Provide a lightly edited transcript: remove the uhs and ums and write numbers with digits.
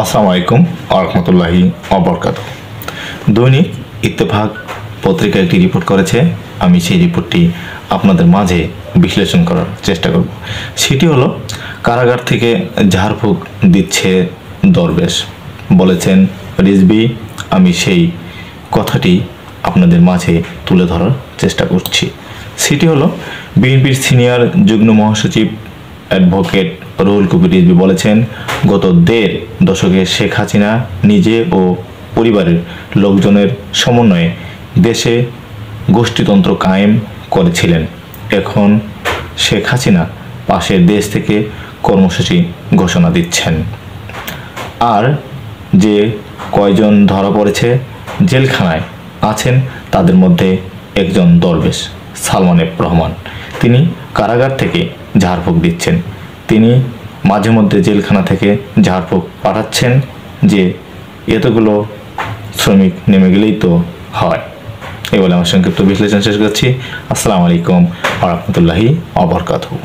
আসসালামু আলাইকুম ওয়া রাহমাতুল্লাহি ওয়া বারাকাতুহু। দৈনিক ইত্তেফাক পত্রিকা একটি রিপোর্ট করেছে, আমি সেই রিপোর্টটি আপনাদের মাঝে বিশ্লেষণ করার চেষ্টা করব। সেটি হলো, কারাগার থেকে ঝাড়ফুঁক দিচ্ছে দরবেশ, বলেছেন রিজভী। আমি সেই কথাটি আপনাদের মাঝে তুলে ধরার চেষ্টা করছি। সেটি হলো, বিএনপির সিনিয়র যুগ্ম মহাসচিব অ্যাডভোকেট রুহুল কবির রিজভী বলেছেন, গত ১.৫ দশকে শেখ হাসিনা নিজে ও পরিবারের লোকজনের সমন্বয়ে দেশে গোষ্ঠীতন্ত্র কায়েম করেছিলেন। এখন শেখ হাসিনা পাশের দেশ থেকে কর্মসূচি ঘোষণা দিচ্ছেন। আর যে কয়জন ধরা পড়েছে, জেলখানায় আছেন, তাদের মধ্যে একজন দরবেশ সালমান এফ রহমান। তিনি কারাগার থেকে ঝাড়ফুঁক দিচ্ছেন। তিনি মাঝে মধ্যে জেলখানা থেকে ঝাড়ফুঁক পাঠাচ্ছেন যে এতগুলো শ্রমিক নেমে গেলেই তো হয়। এই বলে আমার সংক্ষিপ্ত বিশ্লেষণ শেষ করছি। আসসালামু আলাইকুম ওয়া রাহমাতুল্লাহি ওয়া বারাকাতুহু।